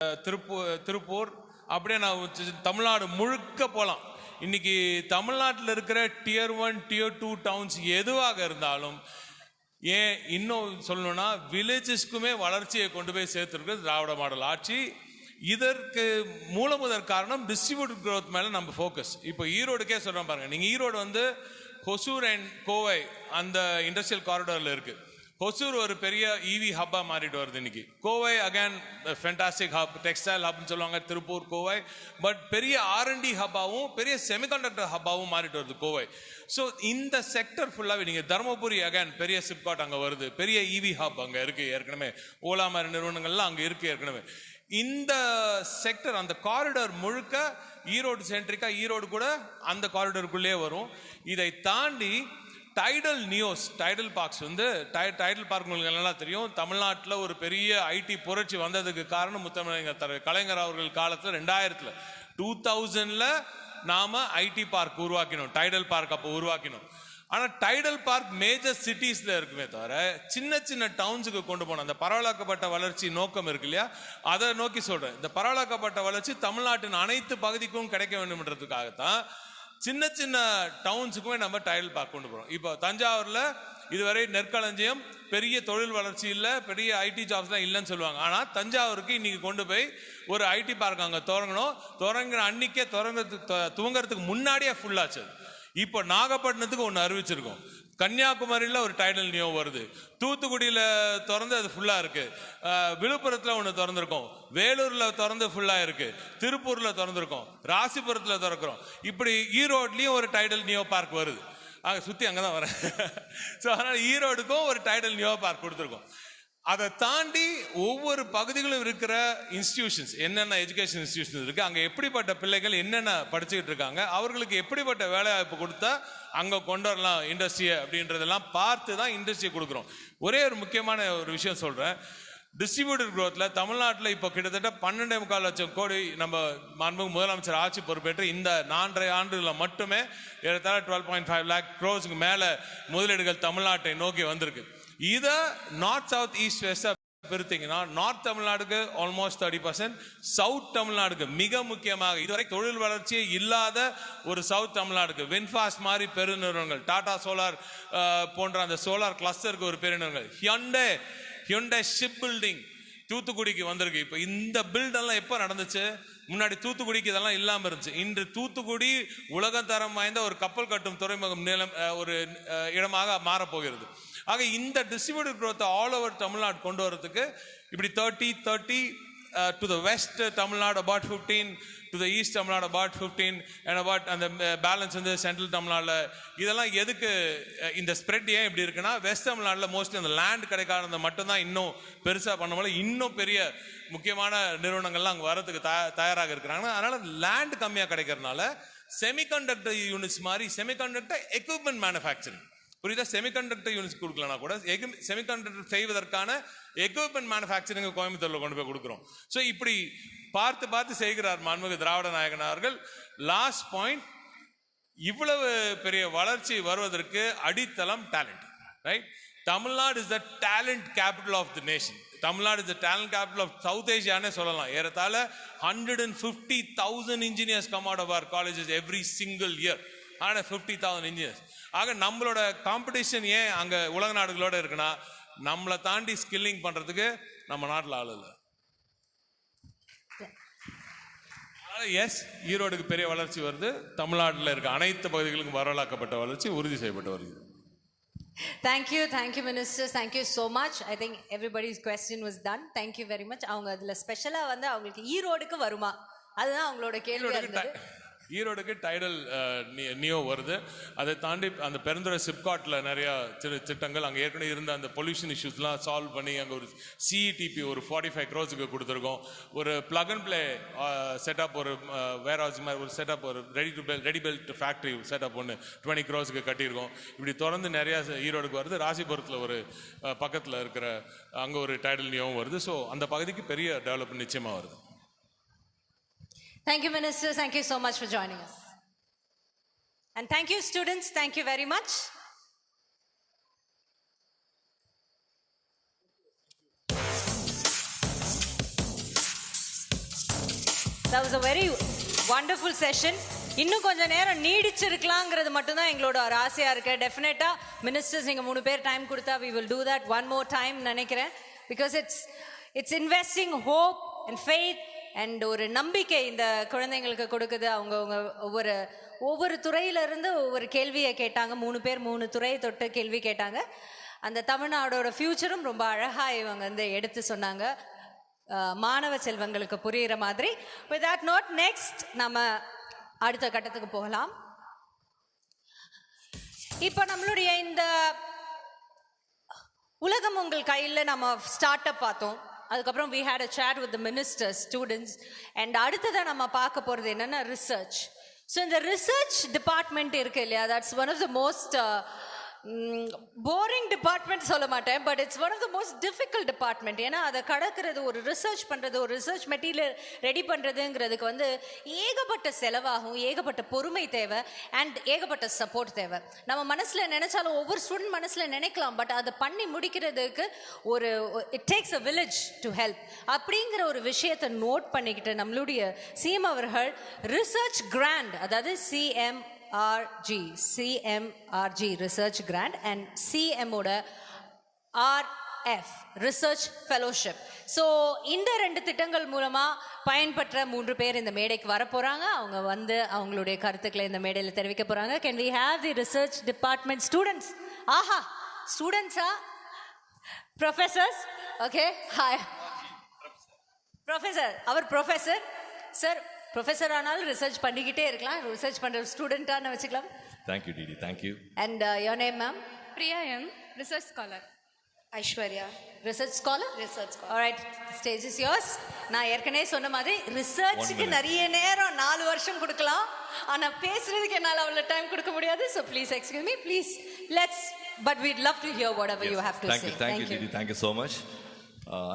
திருப்பூர் அப்படியே நான் தமிழ்நாடு முழுக்க போகலாம். இன்னைக்கு தமிழ்நாட்டில் இருக்கிற Tier 1 Tier 2 டவுன்ஸ் எதுவாக இருந்தாலும், ஏன் இன்னும் சொல்லணும்னா வில்லேஜஸ்க்குமே வளர்ச்சியை கொண்டு போய் சேர்த்துருக்கு திராவிட மாடல் ஆட்சி. இதற்கு மூலமுதற் காரணம் டிஸ்ட்ரிபியூட்டட் growth மேலே நம்ம ஃபோக்கஸ். இப்போ ஈரோடுக்கே சொல்கிறேன் பாருங்கள், நீங்கள் ஈரோடு ஹொசூர் அண்ட் கோவை அந்த இண்டஸ்ட்ரியல் காரிடாரில் இருக்குது. ஹொசூர் ஒரு பெரிய இவி ஹப்பாக மாறிட்டு வருது இன்னைக்கு. Kovai again fantastic hub, textile ஹப்னு சொல்லுவாங்க திருப்பூர் கோவை. பட் பெரிய R&D ஹப்பாகவும் பெரிய செமிகண்டக்டர் ஹப்பாகவும் மாறிட்டு வருது கோவை. ஸோ இந்த செக்டர் ஃபுல்லாகவே நீங்கள் தருமபுரி அகேன் பெரிய சிப்காட் அங்கே வருது, பெரிய இவி ஹப் அங்கே இருக்குது ஏற்கனவே, ஓலா மாதிரி நிறுவனங்கள்லாம் அங்கே இருக்குது ஏற்கனவே. இந்த செக்டர் அந்த காரிடார் முழுக்க ஈரோடு சென்ட்ரிக்கா, ஈரோடு கூட அந்த காரிடாருக்குள்ளே வரும். இதை தாண்டி டைடல் பார்க்ஸ் டைடல் பார்க் உங்களுக்கு நல்லா தெரியும். தமிழ்நாட்டில் ஒரு பெரிய ஐடி புரட்சி வந்ததுக்கு காரணம் முத்தமிழர் கலைஞர் அவர்கள் காலத்தில் 2000 நாம ஐடி பார்க் உருவாக்கினோம், டைடல் பார்க் அப்போ உருவாக்கினோம். ஆனால் டைடல் பார்க் மேஜர் சிட்டிஸில் இருக்குமே தவிர சின்ன சின்ன டவுன்ஸுக்கு கொண்டு போனோம். அந்த பரவலாக்கப்பட்ட வளர்ச்சி நோக்கம் இருக்கு இல்லையா, அதை நோக்கி சொல்கிறேன். இந்த பரவலாக்கப்பட்ட வளர்ச்சி தமிழ்நாட்டின் அனைத்து பகுதிக்கும் கிடைக்க வேண்டும்ன்றதுக்காகத்தான் சின்ன சின்ன டவுன்ஸுக்குமே நம்ம டைடல் பார்க் கொண்டு போகிறோம். இப்போ தஞ்சாவூரில் இதுவரை நெற்களஞ்சியம், பெரிய தொழில் வளர்ச்சி இல்லை, பெரிய ஐடி ஜாப்ஸ்லாம் இல்லைன்னு சொல்லுவாங்க. ஆனால் தஞ்சாவூருக்கு இன்னைக்கு கொண்டு போய் ஒரு ஐடி பார்க் அங்கே தொடங்குற அன்னைக்கே துவங்கிறதுக்கு முன்னாடியே ஃபுல்லாச்சு. இப்போ நாகப்பட்டினத்துக்கு ஒன்று அறிவிச்சிருக்கோம், கன்னியாகுமரியில் ஒரு டைடல் நியோ வருது, தூத்துக்குடியில் திறந்து அது ஃபுல்லாக இருக்குது, விழுப்புரத்தில் ஒன்று திறந்துருக்கோம், வேலூரில் திறந்து ஃபுல்லாக இருக்குது, திருப்பூரில் திறந்துருக்கோம், ராசிபுரத்தில் திறக்கிறோம். இப்படி ஈரோட்லேயும் ஒரு டைடல் நியோ பார்க் வருது. சுற்றி அங்கே தான் வரேன். ஸோ அதனால் ஈரோடுக்கும் ஒரு டைடல் நியோ பார்க் கொடுத்துருக்கோம். அதை தாண்டி ஒவ்வொரு பகுதிகளும் இருக்கிற இன்ஸ்டிடியூஷன்ஸ், என்னென்ன எஜுகேஷன் இன்ஸ்டிடியூஷன்ஸ் இருக்குது, அங்கே எப்படிப்பட்ட பிள்ளைகள் என்னென்ன படிச்சுக்கிட்டு இருக்காங்க, அவர்களுக்கு எப்படிப்பட்ட வேலை வாய்ப்பு கொடுத்தா அங்கே கொண்டு வரலாம் இண்டஸ்ட்ரியை அப்படின்றதெல்லாம் பார்த்து தான் இண்டஸ்ட்ரியை கொடுக்குறோம். ஒரே ஒரு முக்கியமான ஒரு விஷயம் சொல்கிறேன். டிஸ்ட்ரிபியூட்டட் growthல தமிழ்நாட்டில் இப்போ கிட்டத்தட்ட 12.25 லட்சம் கோடி நம்ம மாண்புமிகு முதலமைச்சர் ஆட்சி பொறுப்பேற்று இந்த 4.5 ஆண்டுகளில் மட்டுமே ஏறத்தாழ 12.5 lakh crores மேலே முதலீடுகள் தமிழ்நாட்டை நோக்கி வந்திருக்கு. இதை நார்த் சவுத் ஈஸ்ட் வெஸ்ட் பிரித்தீங்கன்னா நார்த் தமிழ்நாடுக்கு ஆல்மோஸ்ட் 30%, சவுத் தமிழ்நாடுக்கு மிக முக்கியமாக இதுவரை தொழில் வளர்ச்சியே இல்லாத ஒரு சவுத் தமிழ்நாடுக்கு வின்ஃபாஸ்ட் மாதிரி பெருநிறுவனங்கள், டாடா சோலார் போன்ற அந்த சோலார் கிளஸ்டருக்கு ஒரு பெருநிறுவனங்கள், ஹியுண்டை ஷிப் பில்டிங் தூத்துக்குடிக்கு வந்திருக்கு. இப்போ இந்த பில்டெல்லாம் எப்போ நடந்துச்சு? முன்னாடி தூத்துக்குடிக்கு இதெல்லாம் இல்லாமல் இருந்துச்சு. இன்று தூத்துக்குடி உலகத்தரம் வாய்ந்த ஒரு கப்பல் கட்டும் துறைமுகம் ஒரு இடமாக மாறப்போகிறது. ஆக இந்த distributed growth all over Tamil Nadu கொண்டு வரதுக்கு இப்படி 30 to the west Tamil Nadu about 15, to the east Tamil Nadu about 15 and about அந்த பேலன்ஸ் சென்ட்ரல் தமிழ்நாடுல. இதெல்லாம் எதுக்கு இந்த ஸ்ப்ரெட் ஏன் இப்படி இருக்குன்னா, வெஸ்ட் தமிழ்நாட்டில் மோஸ்ட்லி அந்த லேண்ட் கிடைக்காத மட்டும்தான் இன்னும் பெருசாக பண்ண இன்னும் பெரிய முக்கியமான நிறுவனங்கள்லாம் அங்கே வரதுக்கு தயாராக இருக்கிறாங்க. அதனால லேண்ட் கம்மியாக கிடைக்கிறதுனால செமிகண்டக்டர் யூனிட்ஸ் மாதிரி செமிகண்டக்டர் எக்யூப்மெண்ட் மேனுஃபேக்சரிங், புரியுதா, செமிகண்டக்டர் யூனிட்ஸ் கொடுக்கலனா கூட செமிகண்டக்டர் செய்வதற்கான எக்யூப்மெண்ட் மேனுஃபேக்சரிங் கோயம்புத்தூர்ல கொண்டு போய் கொடுக்குறோம். ஸோ இப்படி பார்த்து செய்கிறார் மாண்புமிகு திராவிட நாயகன் அவர்கள். லாஸ்ட் பாயிண்ட், இவ்வளவு பெரிய வளர்ச்சி வருவதற்கு அடித்தளம் talent, right? Tamil Nadu is the talent capital of the nation. Tamil Nadu is the talent capital of south ஏஷியானே சொல்லலாம். ஏறத்தாழ 150,000 engineers come out of our colleges every single year. 150,000 engineers. ஆக நம்மளோட காம்படிஷன் ஏன் அங்கே உலக நாடுகளோட இருக்குன்னா, நம்மளை தாண்டி ஸ்கில்லிங் பண்ணுறதுக்கு நம்ம நாட்டில் ஆள் இல்லை. எஸ், ஈரோடுக்கு பெரிய வளர்ச்சி வருது. தமிழ்நாட்டில் இருக்க அனைத்து பகுதிகளுக்கும் வரலாக்கப்பட்ட வளர்ச்சி உறுதி செய்யப்பட்டு வருகிறது. Thank you, ministers. Thank you so much. I think everybody's question was done. Thank you very much. அவங்க அதுல ஸ்பெஷலா அவங்களுக்கு ஈரோடுக்கு வருமா, அதுதான் அவங்களோட கேள்வியா இருந்தது. ஈரோடுக்கு டைடல் நியோ வருது. அதை தாண்டி அந்த பெருந்துறை சிப்காட்டில் நிறையா திட்டங்கள், அங்கே ஏற்கனவே இருந்த அந்த பொல்யூஷன் இஷ்யூஸ்லாம் சால்வ் பண்ணி அங்கே ஒரு சிஇடிபி ஒரு 45 crores கொடுத்துருக்கோம். ஒரு பிளக் அண்ட் பிளே செட்டப், ஒரு வேர் ஹவுஸ் மாதிரி ஒரு செட்டப், ஒரு ரெடி பெல்ட் ஃபேக்ட்ரி செட்டப் ஒன்று 20 crores கட்டியிருக்கோம். இப்படி தொடர்ந்து நிறையா ஈரோடுக்கு வருது. ராசிபுரத்தில் ஒரு பக்கத்தில் இருக்கிற அங்கே ஒரு டைடல் நியோவும் வருது. ஸோ அந்த பகுதிக்கு பெரிய டெவலப்மெண்ட் நிச்சயமாக வருது. Thank you, ministers. Thank you so much for joining us. And thank you, students. Thank you very much. that was a very wonderful session. இன்னும் கொஞ்சம் நேரம் நீடிச்சிருக்கலாங்கிறது மட்டும்தான் எங்களோட ஒரு ஆசையா இருக்கு. டெஃபினட்டா மினிஸ்டர்ஸ் நீங்க 3 பேர் டைம் கொடுத்தா we will do that one more time நினைக்கிறேன். because it's investing hope and faith and ஒரு நம்பிக்கை இந்த குழந்தைங்களுக்கு கொடுக்குது. அவங்க ஒவ்வொரு துறையில இருந்து ஒவ்வொரு கேள்வியை கேட்டாங்க. 3 பேர் 3 துறையை தொட்டு கேள்வி கேட்டாங்க. அந்த தமிழ்நாடோட ஃபியூச்சரும் ரொம்ப அழகா இவங்க வந்து எடுத்து சொன்னாங்க, மாணவ செல்வங்களுக்கு புரியுற மாதிரி. with that note next நம்ம அடுத்த கட்டத்துக்கு போகலாம். இப்போ நம்மளுடைய இந்த உலகம் உங்கள் கையில் நம்ம ஸ்டார்ட் அப் பார்த்தோம். அதுக்கப்புறம் we had a chat with the ministers, students, and அடுத்ததா நம்ம பார்க்க போறது என்னன்னா ரிசர்ச். ஸோ இந்த ரிசர்ச் டிபார்ட்மெண்ட் இருக்கு இல்லையா, that's one of the most boring department சொல்ல மாட்டேன், but it's one of the most difficult department. ஏன்னா அதை கடக்கிறது, ஒரு ரிசர்ச் பண்ணுறது, ஒரு ரிசர்ச் மெட்டீரியல் ரெடி பண்ணுறதுங்கிறதுக்கு வந்து ஏகப்பட்ட செலவாகும், ஏகப்பட்ட பொறுமை தேவை அண்ட் ஏகப்பட்ட சப்போர்ட் தேவை. நம்ம மனசில் நினைச்சாலும் ஒவ்வொரு ஸ்டூடெண்ட் மனசில் நினைக்கலாம், பட் அதை பண்ணி முடிக்கிறதுக்கு ஒரு it takes a village to help. அப்படிங்கிற ஒரு விஷயத்தை நோட் பண்ணிக்கிட்டு நம்மளுடைய சிஎம் அவர்கள் ரிசர்ச் கிராண்ட், அதாவது CMRG research grant and CM ஓட RF research fellowship. ஸோ இந்த 2 திட்டங்கள் மூலமா பயன்பெற்ற 3 பேர் இந்த மேடைக்கு வர போறாங்க. அவங்க வந்து அவங்களுடைய கருத்துக்களை இந்த மேடையில் தெரிவிக்க போறாங்க. Can we have the research department students? ஆஹா, ஸ்டூடெண்ட்ஸா, ப்ரொஃபசர்ஸ்? Okay, hi professor. அவர் ப்ரொஃபசர் சார், ப்ரொஃபஸர் ஆனாலும் ரிசர்ச் பண்ணிக்கிட்டே இருக்கலாம், ரிசர்ச் பண்ணுற ஸ்டூடெண்ட்டான வச்சுக்கலாம். Thank you DD, thank you. And your name ma'am? Priya M, research scholar. Aishwarya, research scholar. Research scholar. Alright, stage is yours. நான் ஏற்கனவே சொன்ன மாதிரி ரிசர்ச்சுக்கு நிறைய நேரம் 4 வருஷம் கொடுக்கலாம், ஆனால் பேசுறதுக்கு என்னால் அவ்வளோ டைம் கொடுக்க முடியாது. So please excuse me, please let's, but we'd love to hear whatever you have to say. Thank you Didi, thank you so much.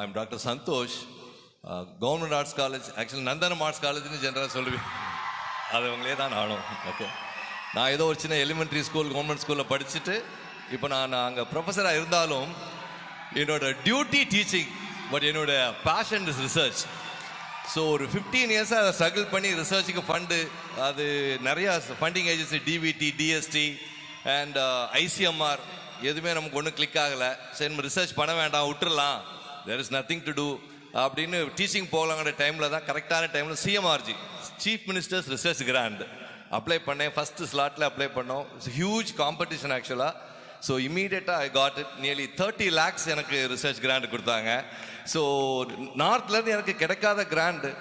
I'm Dr. Santosh. Government arts college, actually Nandanam arts காலேஜ்னு ஜென்ரலாக சொல்லுவேன், அது அவங்களே தான் நானும். Okay, நான் ஏதோ ஒரு சின்ன எலிமெண்ட்ரி ஸ்கூல் கவர்மெண்ட் ஸ்கூலில் படிச்சுட்டு இப்போ நான் அங்கே ப்ரொஃபஸராக இருந்தாலும் என்னோட டியூட்டி டீச்சிங், பட் என்னோட பேஷன் இஸ் ரிசர்ச். ஸோ ஒரு 15 இயர்ஸாக அதை ஸ்ட்ரகிள் பண்ணி ரிசர்ச்சுக்கு ஃபண்டு, அது நிறையா funding agency, DVD, DST and ICMR, எதுவுமே நமக்கு ஒன்றும் கிளிக் ஆகலை. சரி, நம்ம ரிசர்ச் பண்ண வேண்டாம், விட்டுறலாம், there is nothing to do அப்படின்னு டீச்சிங் போகலாங்கிற டைமில் தான், கரெக்டான டைமில் CMRG, chief ministers research grant apply பண்ணேன். ஃபஸ்ட்டு ஸ்லாட்டில் அப்ளை பண்ணோம். இட்ஸ் ஹியூஜ் காம்படிஷன் ஆக்சுவலாக. ஸோ இமீடியட்டாக I got it. Nearly 30 lakhs எனக்கு ரிசர்ச் கிராண்ட் கொடுத்தாங்க. ஸோ நார்த்லேருந்து எனக்கு கிடைக்காத கிராண்டு,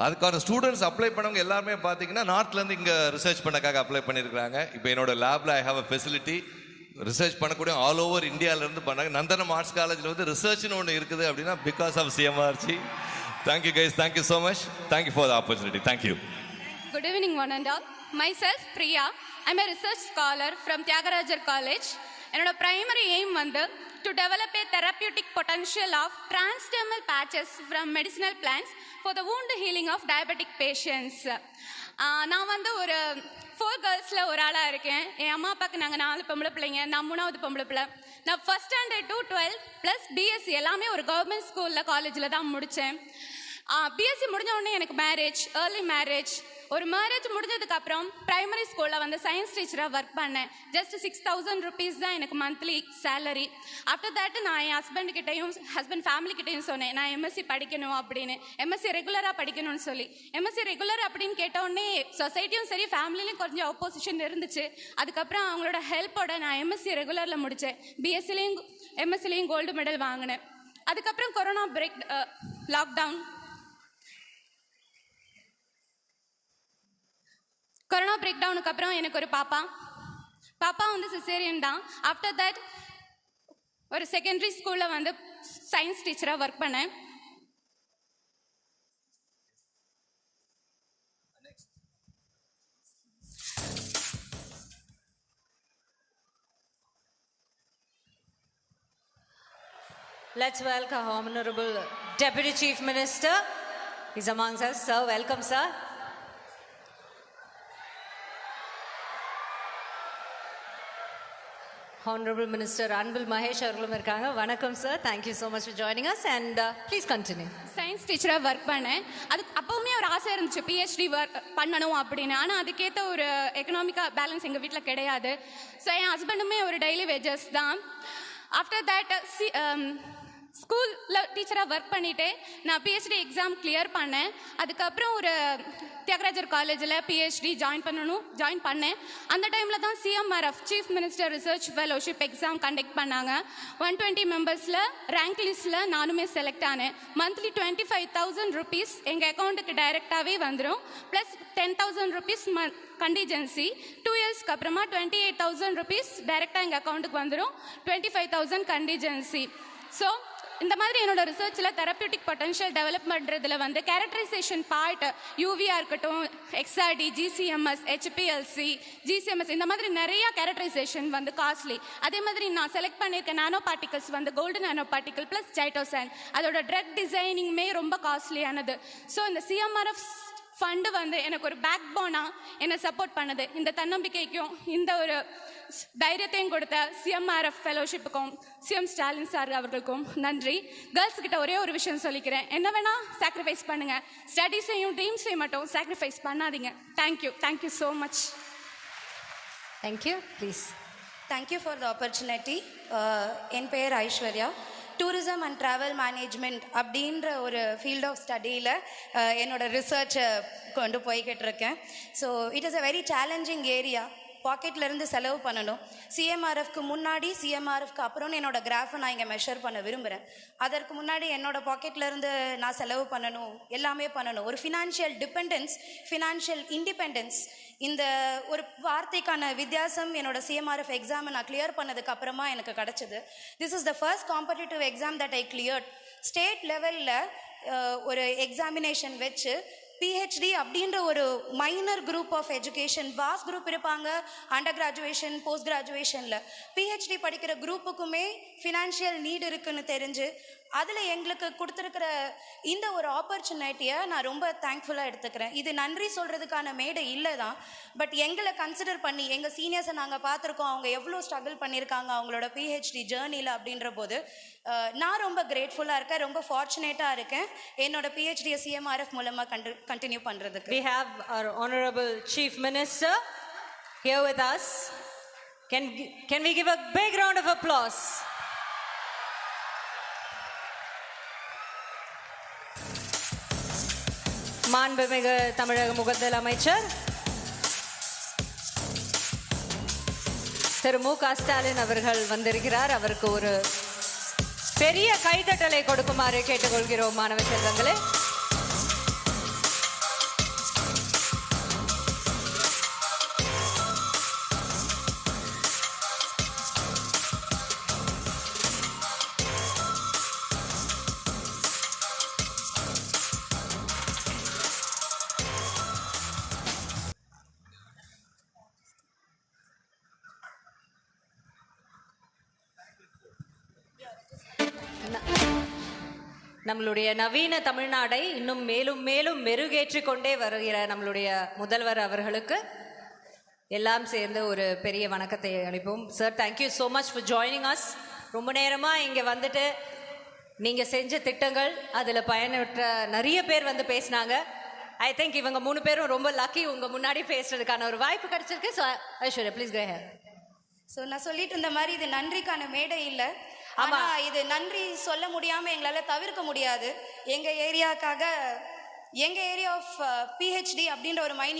அதுக்கான ஸ்டூடெண்ட்ஸ் அப்ளை பண்ணவங்க எல்லாருமே பார்த்தீங்கன்னா நார்த்லேருந்து இங்கே ரிசர்ச் பண்ணக்காக அப்ளை பண்ணியிருக்கிறாங்க. இப்போ என்னோட லேபில் I have a facility, research பண்ணக்கூடிய ஆல் ஓவர் இந்தியாவிலேருந்து பண்ணாங்க. நந்தனம் ஆர்ட்ஸ் காலேஜில் வந்து ரிசர்ச்னு ஒன்று இருக்குது அப்படின்னா because of CMRG. Thank you guys, thank you so much, thank you for the opportunity, thank you. Good evening one and all. Myself Priya, I'm a research scholar from Tyagarajar College. என்னோட primary aim வந்து to develop a therapeutic potential of transdermal patches from medicinal plants for the wound healing of diabetic patients. நான் வந்து ஒரு 4 girlஸில் ஒரு ஆளாக இருக்கேன். என் அம்மா அப்பாவுக்கு நாங்கள் 4 பொம்பளை பிள்ளைங்க, நான் 3வது பொம்பளை பிள்ளை. நான் first standard to 12 plus BSc எல்லாமே ஒரு கவர்மெண்ட் ஸ்கூலில் காலேஜில் தான் முடித்தேன். பிஎஸ்சி முடிஞ்ச உடனே எனக்கு மேரேஜ், ஏர்லி மேரேஜ். ஒரு மேரேஜ் முடிஞ்சதுக்கப்புறம் ப்ரைமரி ஸ்கூலில் வந்து சயின்ஸ் டீச்சராக ஒர்க் பண்ணேன். ஜஸ்ட் 6000 rupees தான் எனக்கு மந்த்லி சேலரி. ஆஃப்டர் தேட் நான் என் ஹஸ்பண்ட் ஃபேமிலிக்கிட்டையும் சொன்னேன், நான் எம்எஸ்சி படிக்கணும் அப்படின்னு, எம்எஸ்சி ரெகுலராக படிக்கணும்னு சொல்லி. எம்எஸ்சி ரெகுலர் அப்படின்னு கேட்டோடனே சொசைட்டியும் சரி ஃபேமிலிலையும் கொஞ்சம் ஆப்போசிஷன் இருந்துச்சு. அதுக்கப்புறம் அவங்களோட ஹெல்ப்போட நான் எம்எஸ்சி ரெகுலரில் முடித்தேன். பிஎஸ்சிலையும் எம்எஸ்சிலையும் கோல்டு மெடல் வாங்கினேன். அதுக்கப்புறம் கொரோனா பிரேக் டவுனுக்கு அப்புறம் எனக்கு ஒரு பாப்பா வந்து சிசேரியன் தான். ஆஃப்டர் தட் ஒரு செகண்டரி ஸ்கூலில் வந்து சயின்ஸ் டீச்சராக ஒர்க் பண்ணேன். Let's welcome Honorable Deputy Chief Minister. He's amongst us. Sir, welcome, sir. Honorable Minister Anbil Mahesh அவர்களும் இருக்காங்க. வணக்கம் sir, thank you so much for joining us and please continue. Science டீச்சராக work பண்ணேன். அதுக்கு அப்போவுமே ஒரு ஆசை இருந்துச்சு பிஹெச்டி ஒர்க் பண்ணணும் அப்படின்னு. ஆனால் அதுக்கேற்ற ஒரு எக்கனாமிக்காக பேலன்ஸ் எங்கள் வீட்டில் கிடையாது. ஸோ என் ஹஸ்பண்டுமே ஒரு டெய்லி வேஜஸ் தான். ஆஃப்டர் தேட் ஸ்கூலில் டீச்சராக ஒர்க் பண்ணிவிட்டு நான் பிஹெச்டி எக்ஸாம் கிளியர் பண்ணேன். அதுக்கப்புறம் ஒரு தியாகராஜர் காலேஜில் பிஹெச்டி ஜாயின் பண்ணேன். அந்த டைமில் தான் CMRF chief minister research fellowship exam conduct பண்ணாங்க. 120 மெம்பர்ஸில் ரேங்க் லிஸ்ட்டில் நானுமே செலக்ட் ஆனேன். மந்த்லி 25,000 rupees எங்கள் அக்கௌண்ட்டுக்கு டைரெக்டாகவே வந்துடும். Plus 10,000 rupees contingency. 2 இயர்ஸ்க்கு அப்புறமா 28,000 rupees டைரெக்டாக எங்கள் அக்கௌண்ட்டுக்கு வந்துடும். 25,000 கண்டிஜென்சி. ஸோ இந்த மாதிரி என்னோட ரிசர்ச்சில் தெரப்யூட்டிக் பொட்டன்ஷியல் டெவலப் பண்ணுறதுல வந்து கேரக்டரைசேஷன் பார்ட் யூவியாக இருக்கட்டும், எக்ஸ்ஆர்டி, ஜிசிஎம்எஸ், ஹெச்பிஎல்சி, ஜிசிஎம்எஸ், இந்த மாதிரி நிறையா கேரக்டரைசேஷன் வந்து காஸ்ட்லி. அதே மாதிரி நான் செலக்ட் பண்ணியிருக்க நானோ பார்ட்டிகல்ஸ் வந்து கோல்டு நானோ பார்ட்டிகல் ப்ளஸ் ஜைட்டோசான். அதோட ட்ரக் டிசைனிங்குமே ரொம்ப காஸ்ட்லியானது. ஸோ இந்த சிஎம்ஆர்எஃப் ஃபண்டு வந்து எனக்கு ஒரு பேக் போனாக என்னை சப்போர்ட் பண்ணுது. இந்த தன்னம்பிக்கைக்கும் இந்த ஒரு தைரியத்தையும் கொடுத்த சிஎம்ஆர்எஃப் ஃபெலோஷிப்புக்கும் சிஎம் ஸ்டாலின் சார் அவர்களுக்கும் நன்றி. கேர்ள்ஸ் கிட்ட ஒரே ஒரு விஷயம் சொல்லிக்கிறேன், என்ன வேணா சாக்ரிஃபைஸ் பண்ணுங்க, ஸ்டடீஸையும் ட்ரீம்ஸையும் மட்டும் சாக்ரிஃபைஸ் பண்ணாதீங்க. Thank you so much. Thank you. Please. Thank you for the opportunity. என் பெயர் Aishwarya. Tourism and travel management அப்படின்ற ஒரு ஃபீல்ட் ஆஃப் ஸ்டடியில் என்னோட ரிசர்ச்சை கொண்டு போய்கிட்டு இருக்கேன். So it is a very challenging area. பாக்கெட்லேருந்து செலவு பண்ணணும். சிஎம்ஆர்எஃப்க்கு முன்னாடி, சிஎம்ஆர்எஃப்க்கு அப்புறம்னு என்னோட கிராஃபை நான் இங்கே மெஷர் பண்ண விரும்புகிறேன். அதற்கு முன்னாடி என்னோட பாக்கெட்லேருந்து நான் செலவு பண்ணணும், எல்லாமே பண்ணணும். ஒரு ஃபினான்ஷியல் டிபெண்டன்ஸ், ஃபினான்ஷியல் இண்டிபெண்டன்ஸ், இந்த ஒரு வார்த்தைக்கான வித்தியாசம் என்னோட சிஎம்ஆர்எஃப் எக்ஸாமை நான் கிளியர் பண்ணதுக்கு அப்புறமா எனக்கு கிடச்சிது. This is the first competitive exam that I cleared. State லெவலில் ஒரு எக்ஸாமினேஷன் வச்சு பிஹெச்டி அப்படின்ற ஒரு minor group of education, vast group இருப்பாங்க அண்டர் கிராஜுவேஷன், போஸ்ட் கிராஜுவேஷனில். பிஹெச்டி படிக்கிற குரூப்புக்குமே ஃபினான்ஷியல் நீட் இருக்குன்னு தெரிஞ்சு அதில் எங்களுக்கு கொடுத்துருக்கிற இந்த ஒரு ஆப்பர்ச்சுனிட்டியை நான் ரொம்ப தேங்க்ஃபுல்லாக எடுத்துக்கிறேன். இது நன்றி சொல்கிறதுக்கான மேடை இல்லை தான், பட் எங்களை கன்சிடர் பண்ணி எங்கள் சீனியர்ஸை நாங்கள் பார்த்துருக்கோம், அவங்க எவ்வளோ ஸ்ட்ரகிள் பண்ணியிருக்காங்க அவங்களோட பிஹெச்டி ஜேர்னியில் அப்படின்ற போது நான் ரொம்ப கிரேட்ஃபுல்லாக இருக்கேன், ரொம்ப ஃபார்ச்சுனேட்டாக இருக்கேன் என்னோட பிஹெச்டியை சிஎம்ஆர்எஃப் மூலமாக கண்டினியூ பண்ணுறதுக்கு. We have our honorable chief minister here with us. Can we give a big round of applause? மாண்புமிகு தமிழக முதல் அமைச்சர் திரு மு க ஸ்டாலின் அவர்கள் வந்திருக்கிறார். அவருக்கு ஒரு பெரிய கைதட்டலை கொடுக்குமாறு கேட்டுக்கொள்கிறோம் மாணவ செல்வங்களே. நம்மளுடைய நவீன தமிழ்நாடை இன்னும் மேலும் மேலும் மெருகேற்றிக் கொண்டே வருகிற நம்மளுடைய முதல்வர் அவர்களுக்கு எல்லாம் சேர்ந்து ஒரு பெரிய வணக்கத்தை அளிப்போம். Sir, thank you so much for joining us. ரொம்ப நேரமாக இங்கே வந்துட்டு நீங்கள் செஞ்ச திட்டங்கள் அதில் பயனற்ற நிறைய பேர் வந்து பேசினாங்க. ஐ திங்க் இவங்க 3 பேரும் ரொம்ப லக்கி உங்கள் முன்னாடி பேசுறதுக்கான ஒரு வாய்ப்பு கிடைச்சிருக்கு. So Aishwarya, please go ahead. So நான் சொல்லிட்டு இருந்த மாதிரி இது நன்றிக்கான மேடை இல்லை. ஆமா, இது நன்றி சொல்ல முடியாம எங்களால தவிர்க்க முடியாது. எங்க ஏரியாக்காக, எங்க ஏரியா ஆஃப் பிஹெச்டி அப்படின்ற ஒரு மைனியூட்